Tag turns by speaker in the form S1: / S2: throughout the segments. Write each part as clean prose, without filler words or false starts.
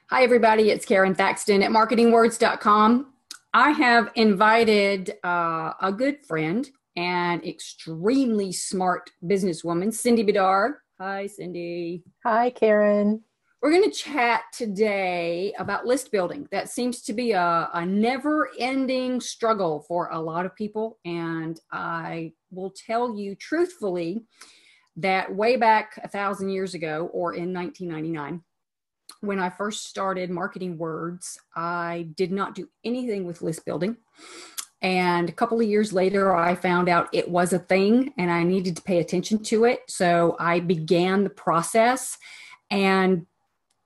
S1: Hi, everybody. It's Karon Thackston at marketingwords.com. I have invited a good friend and extremely smart businesswoman, Cindy Bidar. Hi, Cindy.
S2: Hi, Karen.
S1: We're going to chat today about list building. That seems to be a never-ending struggle for a lot of people. And I will tell you truthfully that way back 1,000 years ago, or in 1999, when I first started Marketing Words, I did not do anything with list building. And a couple of years later, I found out it was a thing and I needed to pay attention to it. So I began the process and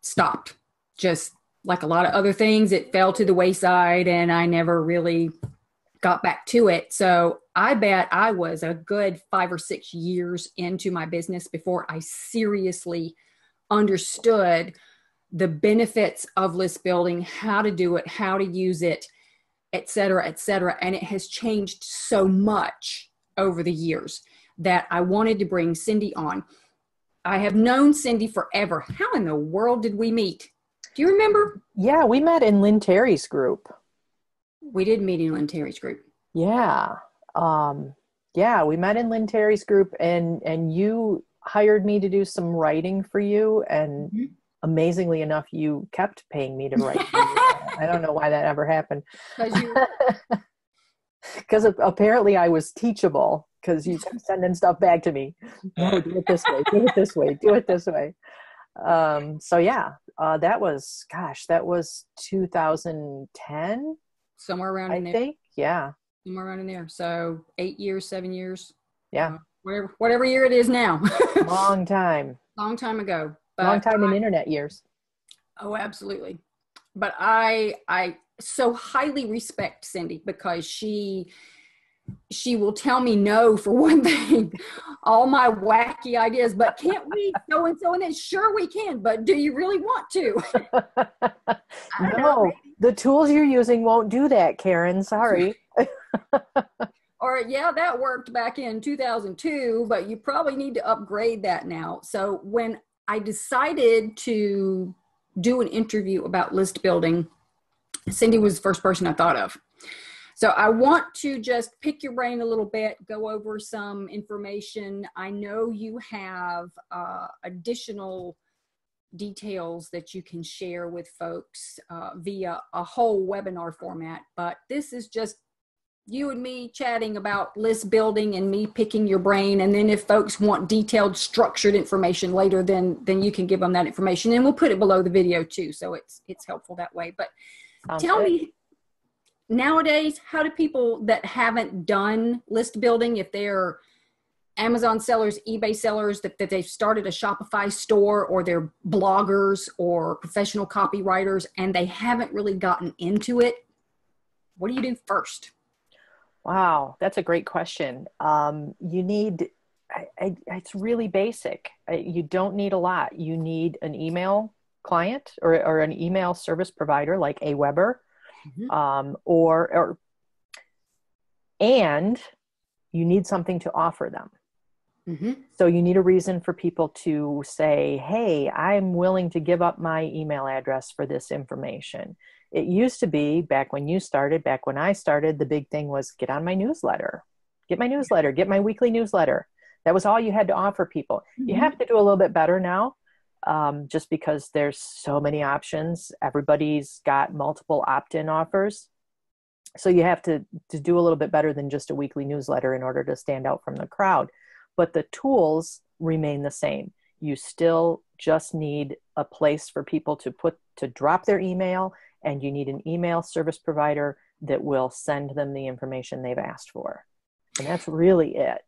S1: stopped. Just like a lot of other things, it fell to the wayside and I never really got back to it. So I bet I was a good 5 or 6 years into my business before I seriously understood the benefits of list building, how to do it, how to use it, et cetera, et cetera. And it has changed so much over the years that I wanted to bring Cindy on. I have known Cindy forever. How in the world did we meet? Do you remember?
S2: Yeah, we met in Lynn Terry's group.
S1: We did meet in Lynn Terry's group.
S2: Yeah. We met in Lynn Terry's group and you hired me to do some writing for you. And amazingly enough, you kept paying me to write for you. I don't know why that ever happened. Because apparently I was teachable because you kept sending stuff back to me. No, do it this way, do it this way, do it this way. That was 2010.
S1: Somewhere around in there.
S2: I think, yeah.
S1: Somewhere around in there. So 8 years, 7 years.
S2: Yeah.
S1: Whatever year it is now.
S2: Long time.
S1: Long time ago. But
S2: long time in internet years.
S1: Oh, absolutely. But I so highly respect Cindy because she will tell me no for one thing, all my wacky ideas, but can't we so and so? And then sure we can, but do you really want to?
S2: No, the tools you're using won't do that, Karen. Sorry.
S1: Or yeah, that worked back in 2002, but you probably need to upgrade that now. So when I decided to do an interview about list building, Cindy was the first person I thought of. So I want to just pick your brain a little bit, go over some information. I know you have additional details that you can share with folks via a whole webinar format, but this is just you and me chatting about list building and me picking your brain. And then if folks want detailed, structured information later, then you can give them that information. And we'll put it below the video too. So it's helpful that way. But tell me, nowadays, how do people that haven't done list building, if they're Amazon sellers, eBay sellers, that they've started a Shopify store, or they're bloggers or professional copywriters, and they haven't really gotten into it, what do you do first?
S2: Wow, that's a great question. It's really basic. You don't need a lot. You need an email client or an email service provider like Aweber, and you need something to offer them. So you need a reason for people to say, hey, I'm willing to give up my email address for this information. It used to be back when I started, the big thing was get on my newsletter, get my weekly newsletter. That was all you had to offer people. You have to do a little bit better now, just because there's so many options. Everybody's got multiple opt-in offers. So you have to do a little bit better than just a weekly newsletter in order to stand out from the crowd. But the tools remain the same. You still just need a place for people to drop their email, and you need an email service provider that will send them the information they've asked for. And that's really it.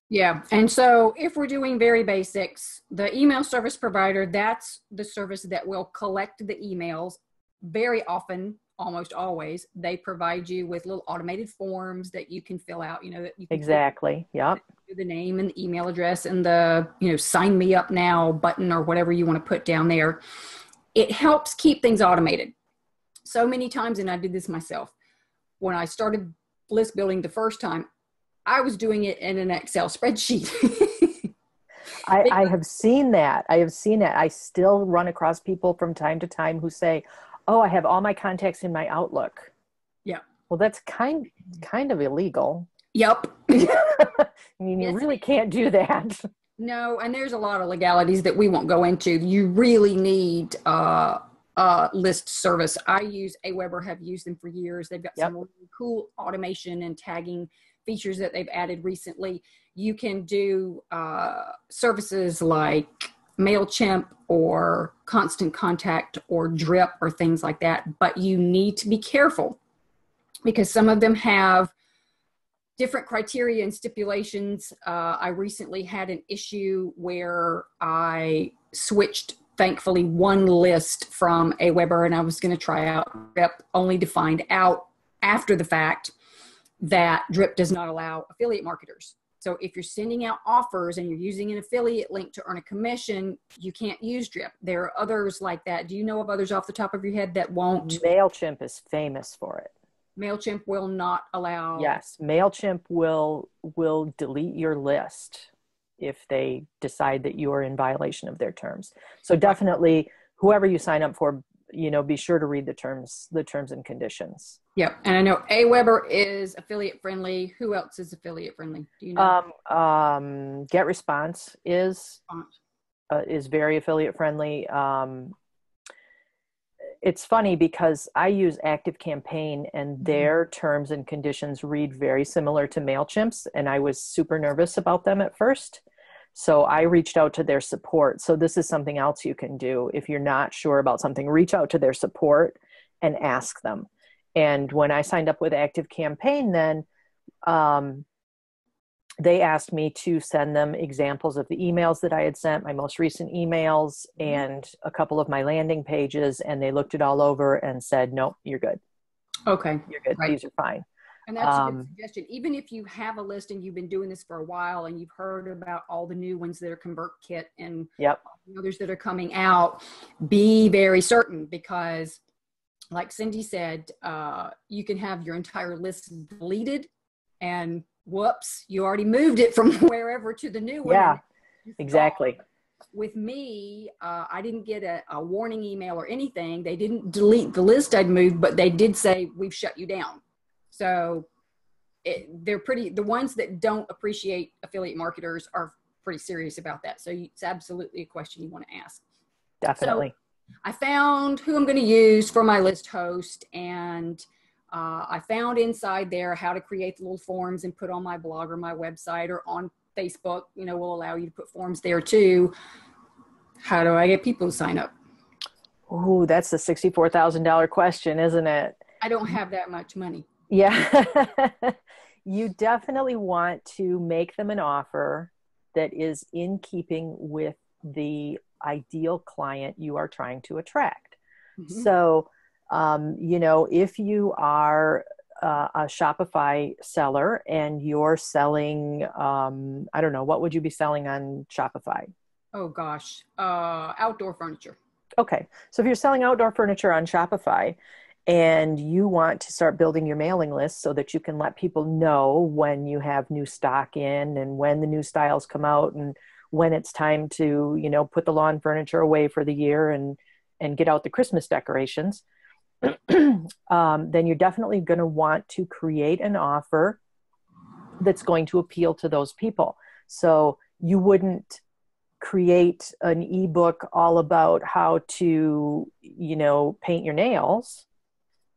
S1: Yeah. And so if we're doing very basics, the email service provider, that's the service that will collect the emails. Very often, almost always, they provide you with little automated forms that you can fill out, that you can
S2: exactly. Yep.
S1: The name and the email address and the, sign me up now button or whatever you want to put down there. It helps keep things automated. So many times, and I did this myself, when I started list building the first time, I was doing it in an Excel spreadsheet.
S2: I have seen that. I have seen that. I still run across people from time to time who say, oh, I have all my contacts in my Outlook.
S1: Yeah.
S2: Well, that's kind of illegal.
S1: Yep.
S2: I mean, you
S1: Yes.
S2: really can't do that.
S1: No, and there's a lot of legalities that we won't go into. You really need list service. I use Aweber, have used them for years. They've got
S2: Yep.
S1: some really cool automation and tagging features that they've added recently. You can do services like MailChimp or Constant Contact or Drip or things like that, but you need to be careful because some of them have different criteria and stipulations. I recently had an issue where I switched, thankfully, one list from Aweber, and I was going to try out Drip, only to find out after the fact that Drip does not allow affiliate marketers. So if you're sending out offers and you're using an affiliate link to earn a commission, you can't use Drip. There are others like that. Do you know of others off the top of your head that won't?
S2: MailChimp is famous for it.
S1: MailChimp will not allow.
S2: Yes, MailChimp will delete your list if they decide that you are in violation of their terms. So definitely, whoever you sign up for, be sure to read the terms and conditions.
S1: Yep, and I know Aweber is affiliate friendly. Who else is affiliate friendly? Do you know?
S2: GetResponse is very affiliate friendly. It's funny because I use ActiveCampaign and their terms and conditions read very similar to MailChimp's, and I was super nervous about them at first. So I reached out to their support. So this is something else you can do. If you're not sure about something, reach out to their support and ask them. And when I signed up with ActiveCampaign, then they asked me to send them examples of the emails that I had sent, my most recent emails, and a couple of my landing pages. And they looked it all over and said, nope, you're good.
S1: Okay.
S2: You're good. Right. These are fine.
S1: And that's a good suggestion. Even if you have a list and you've been doing this for a while and you've heard about all the new ones that are ConvertKit and others that are coming out, be very certain because like Cindy said, you can have your entire list deleted and whoops, you already moved it from wherever to the new one.
S2: Yeah, exactly.
S1: With me, I didn't get a warning email or anything. They didn't delete the list I'd moved, but they did say, we've shut you down. So they're the ones that don't appreciate affiliate marketers are pretty serious about that. So it's absolutely a question you want to ask.
S2: Definitely.
S1: So I found who I'm going to use for my list host, and I found inside there how to create the little forms and put on my blog or my website or on Facebook, will allow you to put forms there too. How do I get people to sign up?
S2: Oh, that's the $64,000 question, isn't it?
S1: I don't have that much money.
S2: Yeah. You definitely want to make them an offer that is in keeping with the ideal client you are trying to attract. Mm-hmm. So, if you are a Shopify seller and you're selling, I don't know, what would you be selling on Shopify?
S1: Oh gosh, outdoor furniture.
S2: Okay. So if you're selling outdoor furniture on Shopify and you want to start building your mailing list so that you can let people know when you have new stock in and when the new styles come out and when it's time to, put the lawn furniture away for the year and get out the Christmas decorations, then you're definitely going to want to create an offer that's going to appeal to those people. So you wouldn't create an ebook all about how to, paint your nails,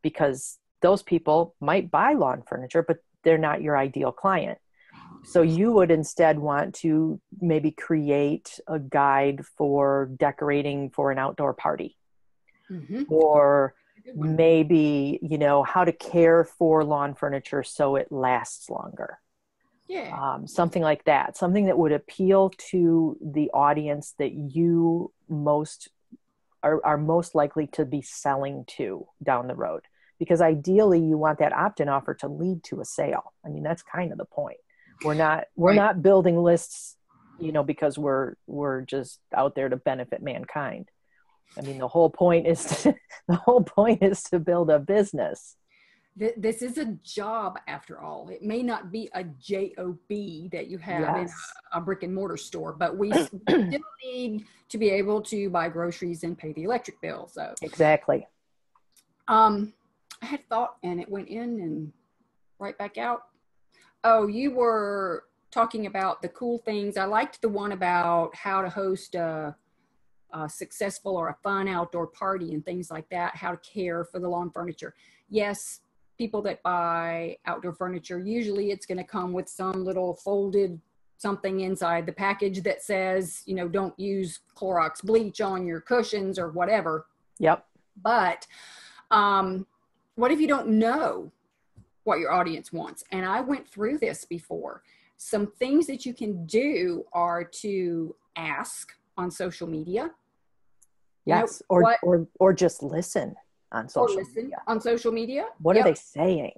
S2: because those people might buy lawn furniture, but they're not your ideal client. So you would instead want to maybe create a guide for decorating for an outdoor party. Mm-hmm. Or maybe, how to care for lawn furniture so it lasts longer.
S1: Yeah.
S2: Something like that. Something that would appeal to the audience that you are most likely to be selling to down the road. Because ideally you want that opt-in offer to lead to a sale. I mean, that's kind of the point. We're not building lists, because we're just out there to benefit mankind. I mean, the whole point is to build a business.
S1: This is a job after all. It may not be a job that you have in
S2: Yes.
S1: a brick and mortar store, but we still need to be able to buy groceries and pay the electric bill. So
S2: Exactly.
S1: I had thought and it went in and right back out. Oh, you were talking about the cool things. I liked the one about how to host a successful or a fun outdoor party and things like that, how to care for the lawn furniture. Yes, people that buy outdoor furniture, usually it's going to come with some little folded something inside the package that says, you know, don't use Clorox bleach on your cushions or whatever.
S2: Yep.
S1: But what if you don't know what your audience wants? And I went through this before. Some things that you can do are to ask on social media.
S2: Yes.
S1: You know,
S2: or just listen on social media.
S1: On social media.
S2: What are they saying?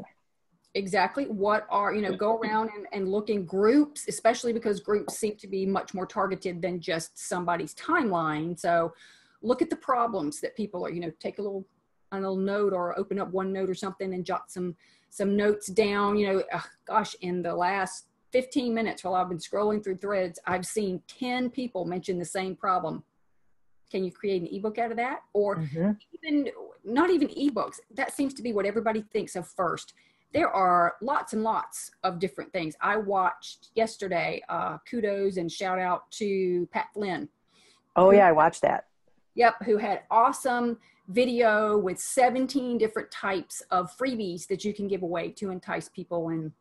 S1: Exactly. What are, you know, go around and look in groups, especially because groups seem to be much more targeted than just somebody's timeline. So look at the problems that people are, you know, take a little note or open up OneNote or something and jot some notes down. You know, gosh, in the last 15 minutes while I've been scrolling through threads, I've seen 10 people mention the same problem. Can you create an ebook out of that? Or even not even ebooks. That seems to be what everybody thinks of first. There are lots and lots of different things. I watched yesterday, kudos and shout out to Pat Flynn.
S2: Oh yeah, I watched that.
S1: Yep, who had awesome video with 17 different types of freebies that you can give away to entice people. And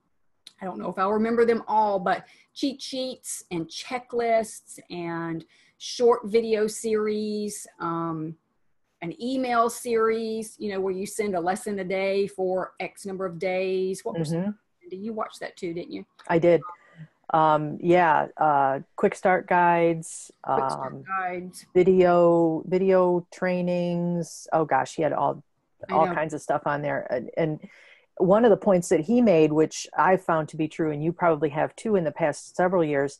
S1: I don't know if I'll remember them all, but cheat sheets and checklists and short video series, an email series, you know, where you send a lesson a day for X number of days. What was you watched that too, didn't you?
S2: I did. Quick start guides, video trainings. Oh gosh, he had all kinds of stuff on there. And one of the points that he made, which I found to be true, and you probably have too in the past several years,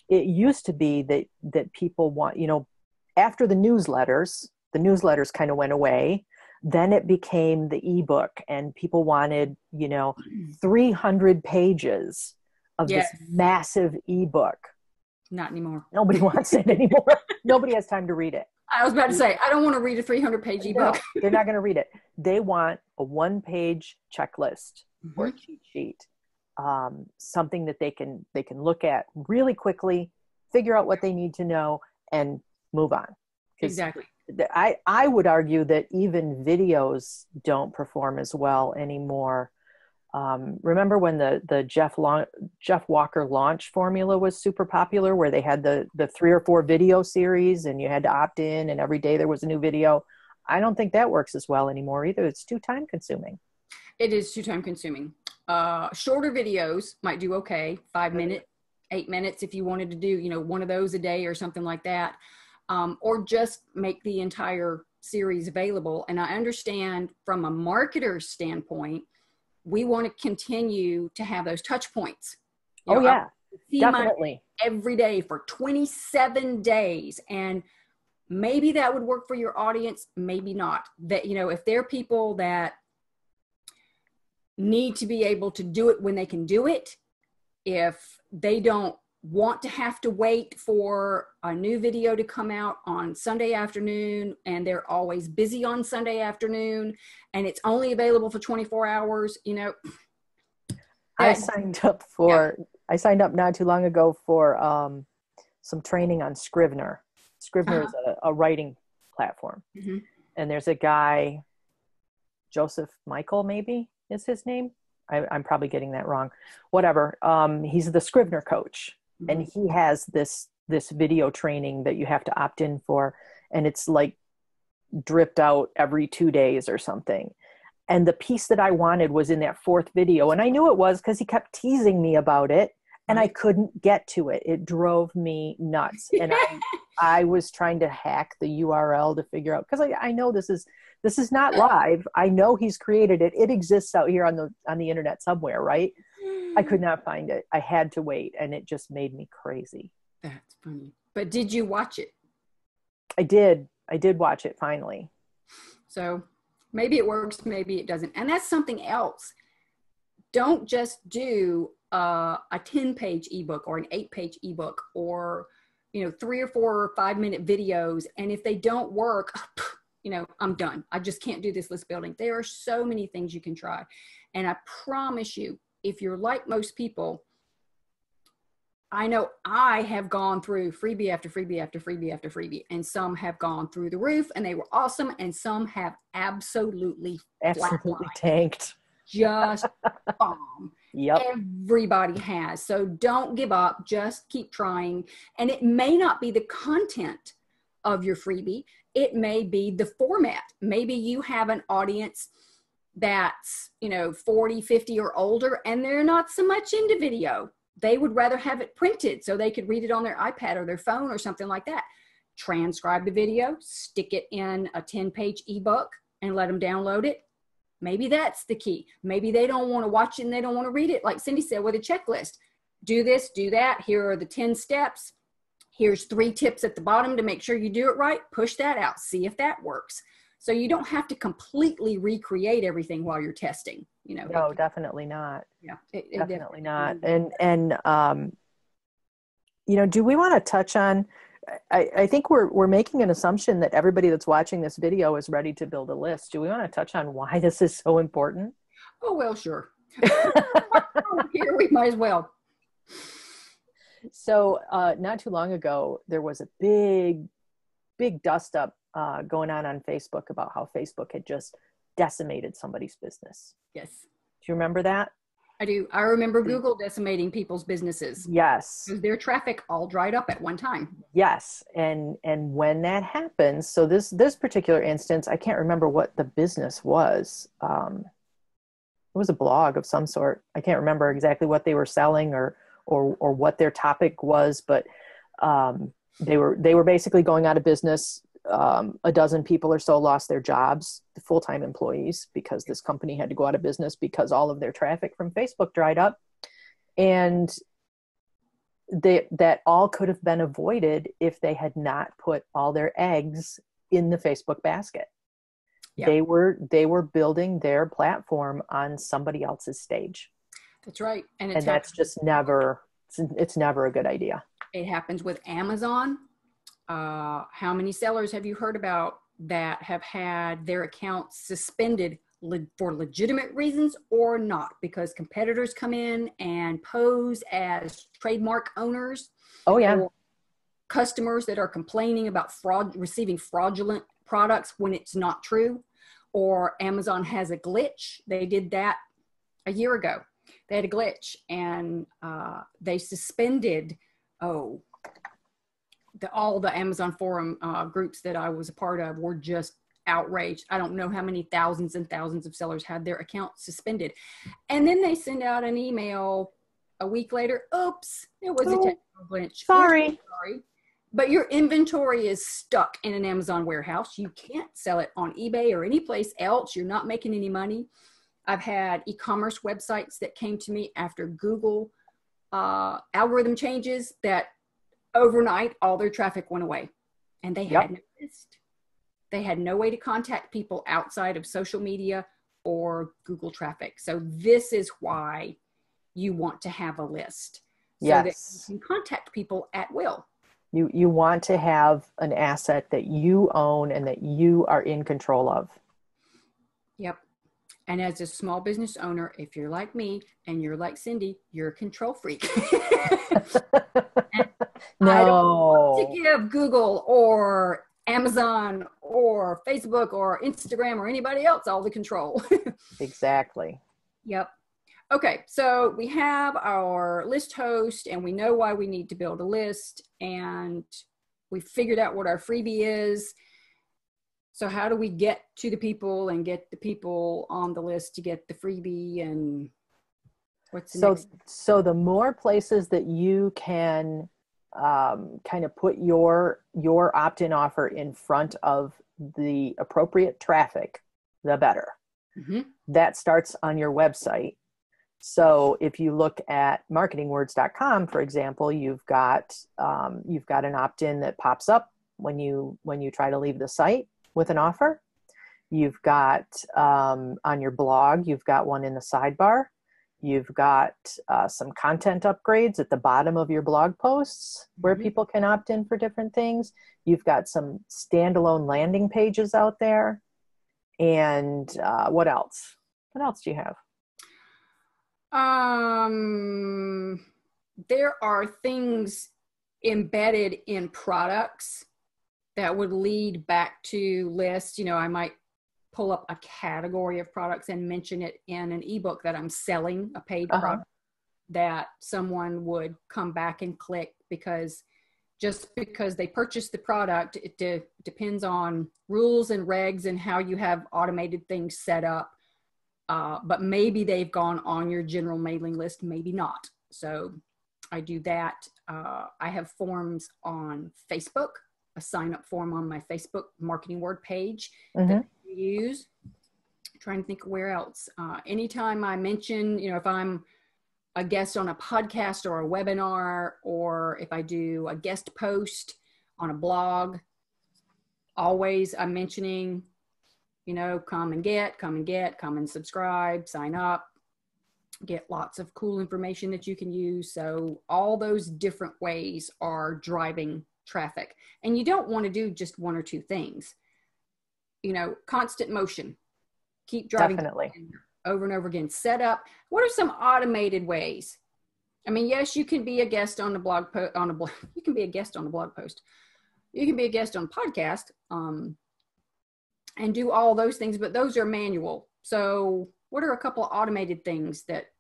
S2: it used to be that people want, you know, after the newsletters kind of went away. Then it became the ebook, and people wanted, you know, 300 pages of this massive ebook.
S1: Not anymore.
S2: Nobody wants it anymore. Nobody has time to read it.
S1: I was about to say, I don't want to read a 300-page ebook.
S2: No, they're not going to read it. They want a one-page checklist or cheat sheet, something that they can look at really quickly, figure out what they need to know, and move on.
S1: Exactly.
S2: I would argue that even videos don't perform as well anymore. Remember when the Jeff Walker launch formula was super popular, where they had the 3 or 4 video series and you had to opt in and every day there was a new video? I don't think that works as well anymore either. It's too time consuming.
S1: It is too time consuming. Shorter videos might do okay. 5 minutes, 8 minutes, if you wanted to do, you know, one of those a day or something like that. Or just make the entire series available. And I understand from a marketer's standpoint, we want to continue to have those touch points. You know,
S2: definitely.
S1: Every day for 27 days. And maybe that would work for your audience, maybe not. That, you know, if they're people that need to be able to do it when they can do it, if they don't want to have to wait for a new video to come out on Sunday afternoon, and they're always busy on Sunday afternoon, and it's only available for 24 hours, you know.
S2: I signed up not too long ago for some training on Scrivener. Scrivener is a writing platform. And there's a guy, Joseph Michael, maybe is his name. I'm probably getting that wrong. Whatever. He's the Scrivener coach. And he has this video training that you have to opt in for. And it's like dripped out every 2 days or something. And the piece that I wanted was in that 4th video. And I knew it was because he kept teasing me about it. And I couldn't get to it. It drove me nuts. And I was trying to hack the URL to figure out, because I know this is not live. I know he's created it. It exists out here on the internet somewhere, right? I could not find it. I had to wait, and it just made me crazy.
S1: That's funny. But did you watch it?
S2: I did. I did watch it finally.
S1: So Maybe it works, maybe it doesn't. And that's something else. Don't just do a 10-page ebook or an 8-page ebook or, 3 or 4 or 5-minute videos. And if they don't work, I'm done. I just can't do this list building. There are so many things you can try. And I promise you, if you're like most people, I know I have gone through freebie after freebie after freebie after freebie, and some have gone through the roof and they were awesome, and some have absolutely
S2: tanked.
S1: Just bomb.
S2: Yep.
S1: Everybody has. So don't give up. Just keep trying. And it may not be the content of your freebie. It may be the format. Maybe you have an audience that's, 40, 50 or older, and they're not so much into video. They would rather have it printed so they could read it on their iPad or their phone or something like that. Transcribe the video, stick it in a 10-page ebook, and let them download it. Maybe that's the key. Maybe they don't want to watch it and they don't want to read it. Like Cindy said, with a checklist. Do this, do that. Here are the 10 steps. Here's 3 tips at the bottom to make sure you do it right. Push that out. See if that works. So you don't have to completely recreate everything while you're testing.
S2: No, definitely not.
S1: Yeah,
S2: definitely not. And do we want to touch on? I think we're making an assumption that everybody that's watching this video is ready to build a list. Do we want to touch on why this is so important?
S1: Oh, well, sure. Here we might as well.
S2: So not too long ago, there was a big dust up going on Facebook about how Facebook had just decimated somebody's business.
S1: Yes.
S2: Do you remember that?
S1: I do. I remember Google decimating people's businesses.
S2: Yes.
S1: Because their traffic all dried up at one time.
S2: Yes. And when that happens, so this particular instance, I can't remember what the business was. It was a blog of some sort. I can't remember exactly what they were selling or what their topic was, but they were basically going out of business. A dozen people or so lost their jobs, the full-time employees, because this company had to go out of business because all of their traffic from Facebook dried up. And that all could have been avoided if they had not put all their eggs in the Facebook basket. Yep. They were building their platform on somebody else's stage.
S1: That's right. And
S2: that's just it's never a good idea.
S1: It happens with Amazon. How many sellers have you heard about that have had their accounts suspended for legitimate reasons or not? Because competitors come in and pose as trademark owners.
S2: Oh, yeah.
S1: Or customers that are complaining about receiving fraudulent products when it's not true. Or Amazon has a glitch. They did that a year ago. They had a glitch and they suspended, all the Amazon forum groups that I was a part of were just outraged. I don't know how many thousands and thousands of sellers had their accounts suspended. And then they send out an email a week later. Oops, it was a technical glitch.
S2: Sorry.
S1: But your inventory is stuck in an Amazon warehouse. You can't sell it on eBay or any place else. You're not making any money. I've had e-commerce websites that came to me after Google algorithm changes that overnight all their traffic went away, and they had no list. They had no way to contact people outside of social media or Google traffic. So this is why you want to have a list, so that you can contact people at will.
S2: You want to have an asset that you own and that you are in control of. Yep.
S1: And as a small business owner, if you're like me and you're like Cindy, you're a control freak.
S2: No.
S1: I don't want to give Google or Amazon or Facebook or Instagram or anybody else all the control.
S2: Exactly.
S1: Yep. Okay, so we have our list host and we know why we need to build a list, and we figured out what our freebie is. So how do we get to the people and get the people on the list to get the freebie, and what's the next?
S2: So the more places that you can kind of put your opt-in offer in front of the appropriate traffic, the better. Mm-hmm. That starts on your website. So if you look at marketingwords.com, for example, you've got an opt-in that pops up when you try to leave the site with an offer. You've got on your blog, you've got one in the sidebar. You've got some content upgrades at the bottom of your blog posts where people can opt in for different things. You've got some standalone landing pages out there. And what else? What else do you have?
S1: There are things embedded in products that would lead back to lists. You know, I might pull up a category of products and mention it in an ebook that I'm selling, a paid product that someone would come back and click, because just because they purchased the product, it depends on rules and regs and how you have automated things set up. But maybe they've gone on your general mailing list, maybe not. So I do that. I have forms on Facebook, a sign-up form on my Facebook Marketing Word page that I use. I'm trying to think where else. Anytime I mention, you know, if I'm a guest on a podcast or a webinar, or if I do a guest post on a blog, always I'm mentioning, you know, come and subscribe, sign up, get lots of cool information that you can use. So all those different ways are driving traffic. And you don't want to do just one or two things. You know, constant motion. Keep driving over and over again. Set up. What are some automated ways? I mean, yes, you can be a guest on the blog you can be a guest on a blog post. You can be a guest on a podcast, and do all those things, but those are manual. So what are a couple of automated things that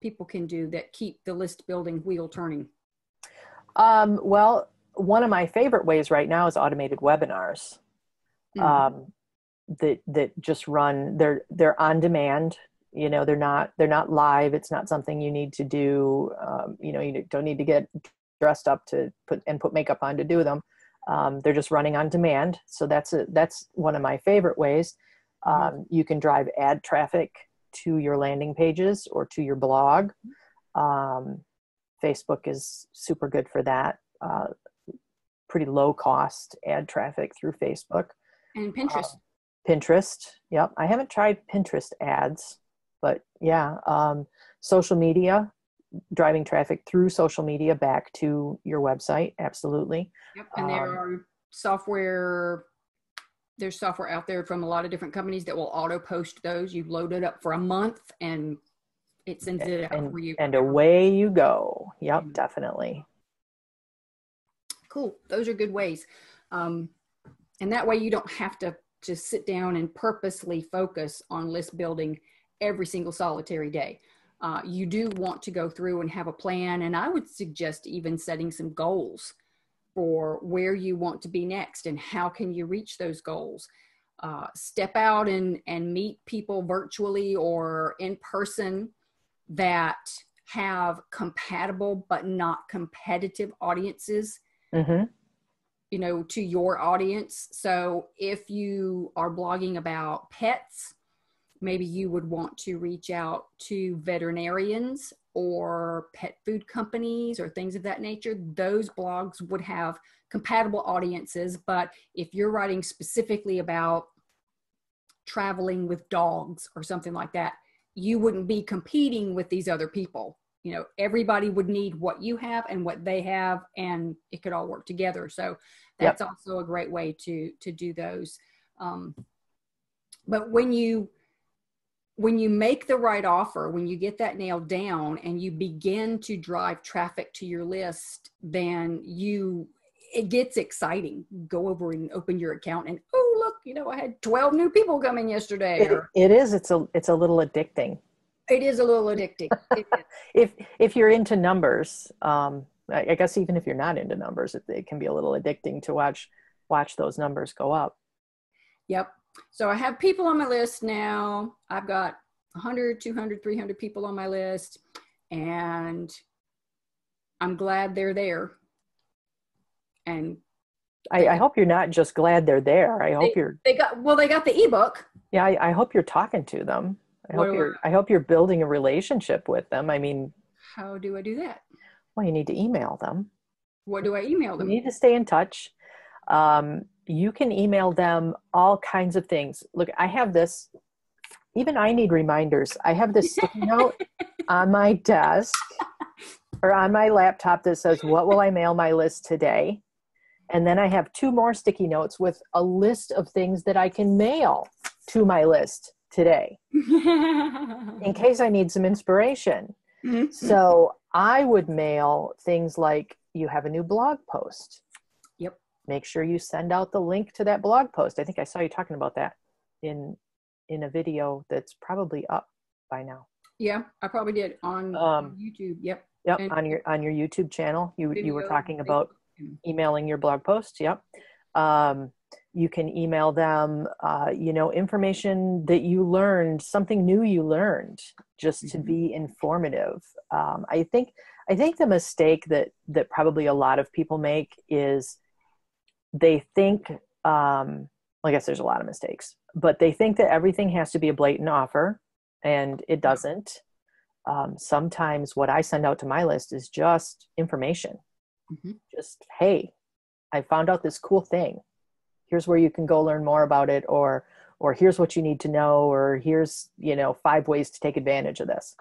S1: people can do that keep the list building wheel turning?
S2: Well, one of my favorite ways right now is automated webinars. That just run, they're on demand. You know, they're not live. It's not something you need to do. You know, you don't need to get dressed up to put makeup on to do them. They're just running on demand. So that's one of my favorite ways. You can drive ad traffic to your landing pages or to your blog. Facebook is super good for that. Pretty low cost ad traffic through Facebook.
S1: And Pinterest.
S2: Pinterest. Yep. I haven't tried Pinterest ads, but yeah. Social media, driving traffic through social media back to your website. Absolutely.
S1: Yep. And there's software out there from a lot of different companies that will auto post those. You load it up for a month and it sends it out for you.
S2: And away you go. Yep. Definitely.
S1: Cool. Those are good ways. And that way you don't have to just sit down and purposely focus on list building every single solitary day. You do want to go through and have a plan. And I would suggest even setting some goals for where you want to be next and how can you reach those goals. Step out and meet people virtually or in person that have compatible but not competitive audiences. You know, to your audience. So if you are blogging about pets, maybe you would want to reach out to veterinarians or pet food companies or things of that nature. Those blogs would have compatible audiences. But if you're writing specifically about traveling with dogs or something like that, you wouldn't be competing with these other people. You know, everybody would need what you have and what they have, and it could all work together. So that's also a great way to do those. But when you make the right offer, when you get that nailed down and you begin to drive traffic to your list, then it gets exciting. Go over and open your account and, oh, look, you know, I had 12 new people come in yesterday.
S2: It is. It's a little addicting.
S1: It is a little addicting.
S2: If you're into numbers, I guess even if you're not into numbers, it can be a little addicting to watch those numbers go up.
S1: Yep. So I have people on my list now. I've got 100, 200, 300 people on my list, and I'm glad they're there. And
S2: I hope you're not just glad they're there. I hope
S1: they got the ebook.
S2: Yeah. I hope you're talking to them. I hope you're building a relationship with them. I mean,
S1: how do I do that?
S2: Well, you need to email them.
S1: What do I email them?
S2: You need to stay in touch. You can email them all kinds of things. Look, I have this, even I need reminders. I have this sticky note on my desk or on my laptop that says, what will I mail my list today? And then I have 2 more sticky notes with a list of things that I can mail to my list today in case I need some inspiration.
S1: Mm-hmm.
S2: So I would mail things like, you have a new blog post.
S1: Yep.
S2: Make sure you send out the link to that blog post. I think I saw you talking about that in a video that's probably up by now.
S1: Yeah, I probably did on YouTube. Yep.
S2: Yep.
S1: And
S2: on your YouTube channel, you were talking about
S1: Facebook.
S2: emailing your blog post. Yep. You can email them, information that you learned, something new you learned, just to be informative. I think the mistake that probably a lot of people make is they think, I guess there's a lot of mistakes, but they think that everything has to be a blatant offer, and it doesn't. Sometimes what I send out to my list is just information.
S1: Mm-hmm.
S2: Just, hey, I found out this cool thing. Here's where you can go learn more about it, or here's what you need to know, or here's, 5 ways to take advantage of this.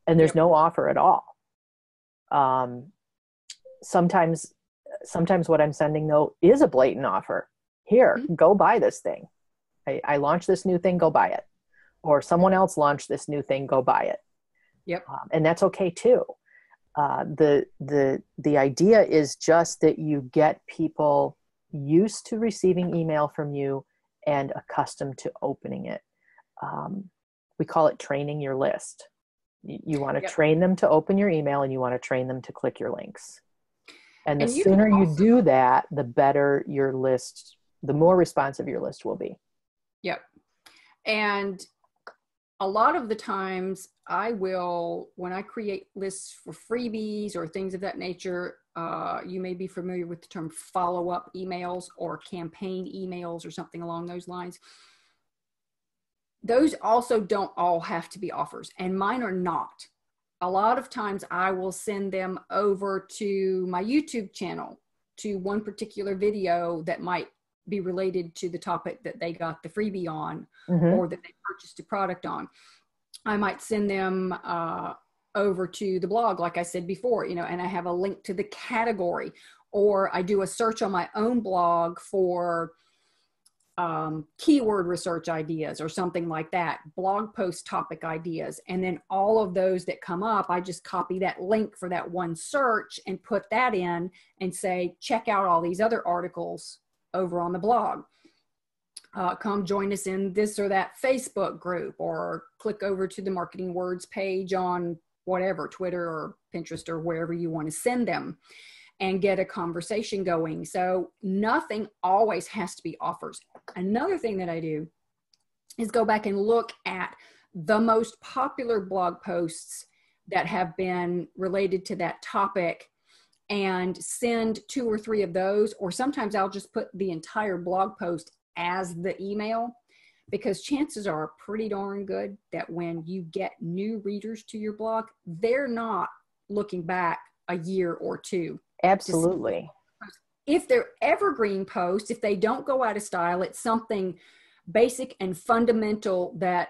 S2: And there's no offer at all. Sometimes what I'm sending though is a blatant offer. Here, go buy this thing. I launched this new thing, go buy it. Or someone else launched this new thing, go buy it.
S1: Yep.
S2: And that's okay too. The idea is just that you get people used to receiving email from you and accustomed to opening it. We call it training your list. You want to train them to open your email, and you want to train them to click your links. And the sooner you do that, the better your list, the more responsive your list will be.
S1: Yep. And a lot of the times I will, when I create lists for freebies or things of that nature, you may be familiar with the term follow-up emails or campaign emails or something along those lines. Those also don't all have to be offers, and mine are not. A lot of times I will send them over to my YouTube channel, to one particular video that might be related to the topic that they got the freebie on, or that they purchased a product on. I might send them over to the blog, like I said before, and I have a link to the category, or I do a search on my own blog for keyword research ideas or something like that, blog post topic ideas. And then all of those that come up, I just copy that link for that one search and put that in and say, check out all these other articles over on the blog. Come join us in this or that Facebook group, or click over to the Marketing Words page on whatever, Twitter or Pinterest or wherever you want to send them, and get a conversation going. So nothing always has to be offers. Another thing that I do is go back and look at the most popular blog posts that have been related to that topic and send 2 or 3 of those, or sometimes I'll just put the entire blog post as the email, because chances are pretty darn good that when you get new readers to your blog, they're not looking back a year or 2.
S2: Absolutely.
S1: If they're evergreen posts, if they don't go out of style, it's something basic and fundamental that,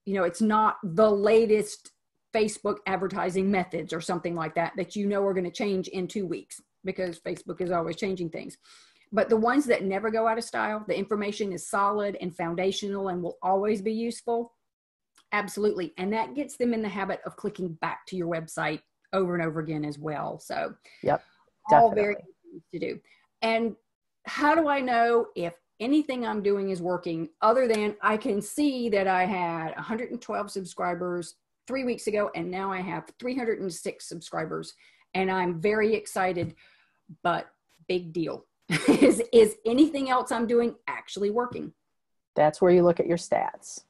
S1: it's not the latest Facebook advertising methods or something like that are going to change in 2 weeks, because Facebook is always changing things. But the ones that never go out of style, the information is solid and foundational and will always be useful. Absolutely. And that gets them in the habit of clicking back to your website over and over again as well. So
S2: yep,
S1: all very easy to do. And how do I know if anything I'm doing is working, other than I can see that I had 112 subscribers 3 weeks ago, and now I have 306 subscribers, and I'm very excited, but big deal. Is anything else I'm doing actually working?
S2: That's where you look at your stats.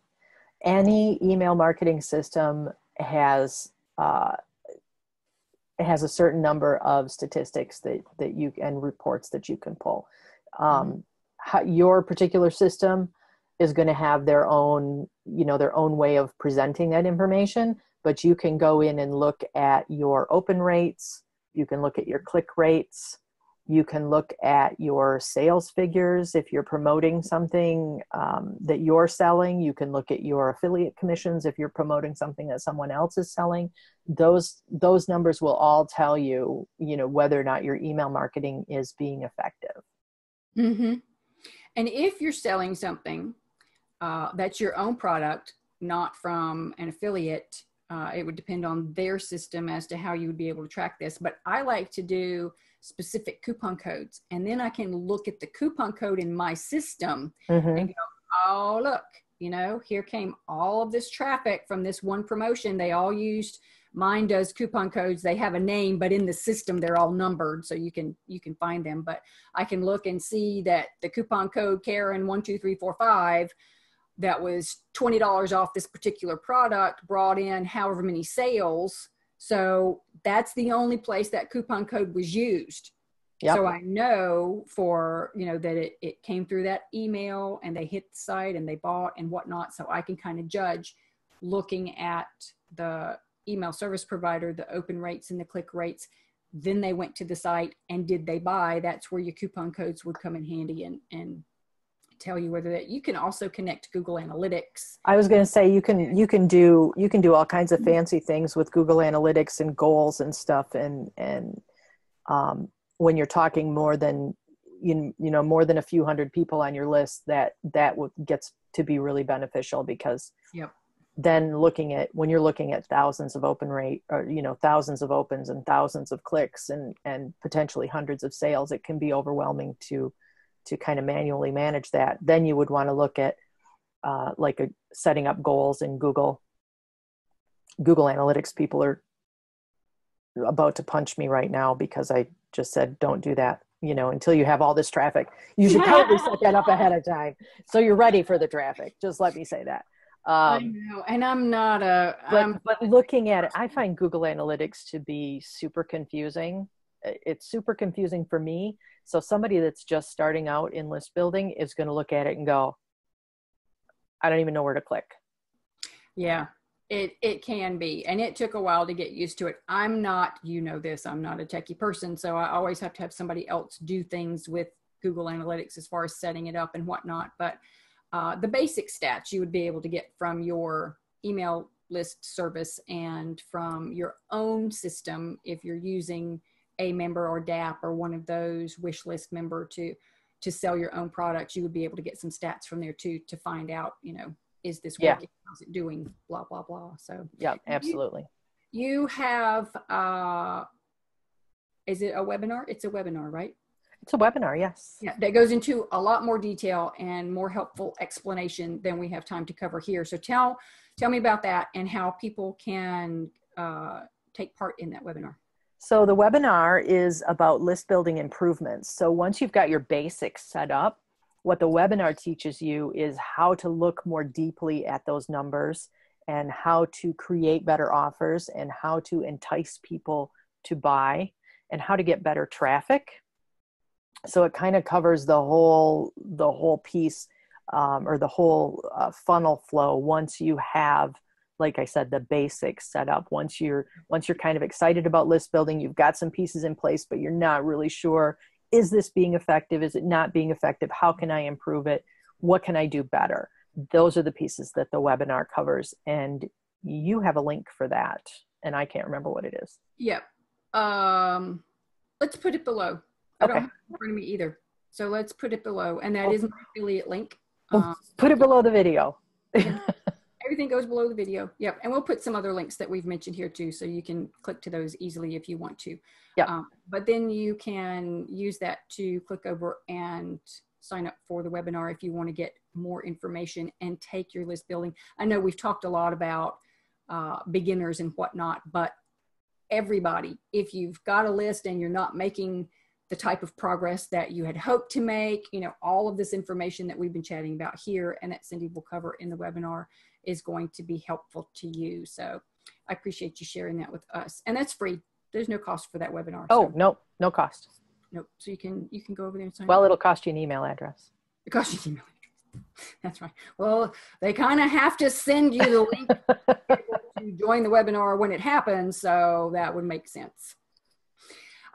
S2: Any email marketing system has a certain number of statistics that you and reports that you can pull. Your particular system is going to have their own way of presenting that information, but you can go in and look at your open rates. You can look at your click rates. You can look at your sales figures. If you're promoting something that you're selling, you can look at your affiliate commissions. If you're promoting something that someone else is selling, those numbers will all tell you, whether or not your email marketing is being effective.
S1: Mm-hmm. And if you're selling something that's your own product, not from an affiliate, it would depend on their system as to how you would be able to track this. But I like to do specific coupon codes, and then I can look at the coupon code in my system and go, oh, look, here came all of this traffic from this one promotion. They all used, mine does coupon codes. They have a name, but in the system, they're all numbered. So you can find them, but I can look and see that the coupon code Karon 12345, that was $20 off this particular product, brought in however many sales. So that's the only place that coupon code was used. Yep. So I know that it came through that email and they hit the site and they bought and whatnot. So I can kind of judge, looking at the email service provider, the open rates and the click rates. Then they went to the site and did they buy? That's where your coupon codes would come in handy and tell you whether that. You can also connect Google Analytics.
S2: I was going to say you can do all kinds of fancy things with Google Analytics and goals and stuff, and when you're talking more than more than a few hundred people on your list, that gets to be really beneficial, because then when you're looking at thousands of open rate, or thousands of opens and thousands of clicks and potentially hundreds of sales, it can be overwhelming to kind of manually manage that. Then you would want to look at setting up goals in Google Analytics. People are about to punch me right now because I just said, don't do that. Until you have all this traffic, you should probably set that up ahead of time, so you're ready for the traffic. Just let me say that.
S1: I know, and I'm not
S2: but looking at it, I find Google Analytics to be super confusing. It's super confusing for me. So somebody that's just starting out in list building is going to look at it and go, I don't even know where to click.
S1: Yeah, it can be. And it took a while to get used to it. I'm not, I'm not a techie person. So I always have to have somebody else do things with Google Analytics as far as setting it up and whatnot. But the basic stats you would be able to get from your email list service and from your own system, if you're using a member or DAP or one of those wish list member to sell your own products, you would be able to get some stats from there too, to find out, is this working? How's it doing? Blah, blah, blah. So
S2: yeah, absolutely.
S1: You have, is it a webinar? It's a webinar, right?
S2: It's a webinar, yes.
S1: Yeah, that goes into a lot more detail and more helpful explanation than we have time to cover here. So tell me about that and how people can take part in that webinar.
S2: So the webinar is about list building improvements. So once you've got your basics set up, what the webinar teaches you is how to look more deeply at those numbers and how to create better offers and how to entice people to buy and how to get better traffic. So it kind of covers the whole piece or the whole funnel flow once you have, like I said, the basics set up. Once you're kind of excited about list building, you've got some pieces in place, but you're not really sure, is this being effective? Is it not being effective? How can I improve it? What can I do better? Those are the pieces that the webinar covers. And you have a link for that. And I can't remember what it is.
S1: Yep. Let's put it below. I don't have it in front of me either. So let's put it below. And that is my affiliate link.
S2: Put it below the video.
S1: Everything goes below the video. Yep. And we'll put some other links that we've mentioned here too, so you can click to those easily if you want to.
S2: Yeah.
S1: But then you can use that to click over and sign up for the webinar if you want to get more information and take your list building. I know we've talked a lot about beginners and whatnot, but everybody, if you've got a list and you're not making the type of progress that you had hoped to make, all of this information that we've been chatting about here and that Cindy will cover in the webinar is going to be helpful to you. So I appreciate you sharing that with us. And that's free. There's no cost for that webinar.
S2: Oh, so. No cost.
S1: Nope. So you can go over there and sign up.
S2: Well, it'll cost you an email address.
S1: It costs you an email address. That's right. Well, they kind of have to send you the link to join the webinar when it happens. So that would make sense.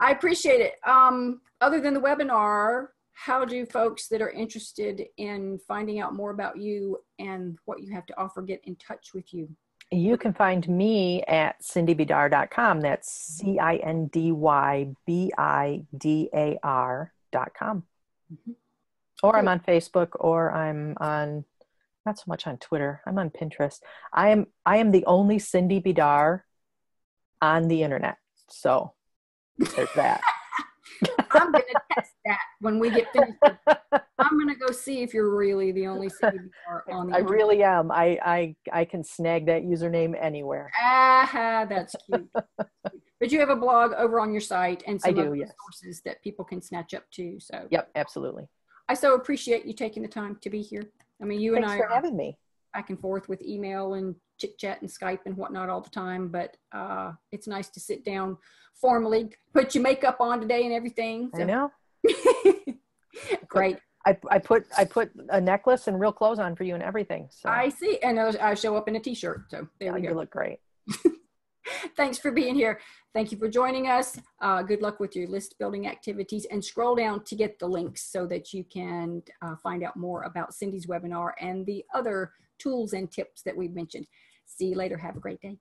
S1: I appreciate it. Other than the webinar, how do folks that are interested in finding out more about you and what you have to offer get in touch with you?
S2: You can find me at cindybidar.com. That's CINDYBIDAR.com. Mm-hmm. Or I'm on Facebook, or I'm on, not so much on Twitter. I'm on Pinterest. I am the only Cindy Bidar on the internet. So there's that.
S1: I'm going to test that when we get finished. I'm going to go see if you're really the only Cindy Bidar on the internet.
S2: I really am. I can snag that username anywhere.
S1: That's cute. But you have a blog over on your site and some other resources that people can snatch up too. So
S2: yep, absolutely. I
S1: so appreciate you taking the time to be here. I mean, you
S2: Thanks
S1: and I
S2: for having me.
S1: Back and forth with email and chit chat and Skype and whatnot all the time, but it's nice to sit down formally, put your makeup on today and everything. So.
S2: I know.
S1: Great.
S2: I put a necklace and real clothes on for you and everything. So.
S1: I see, and I show up in a t-shirt. So there we go.
S2: You look great.
S1: Thanks for being here. Thank you for joining us. Good luck with your list building activities, and scroll down to get the links so that you can find out more about Cindy's webinar and the other tools and tips that we've mentioned. See you later. Have a great day.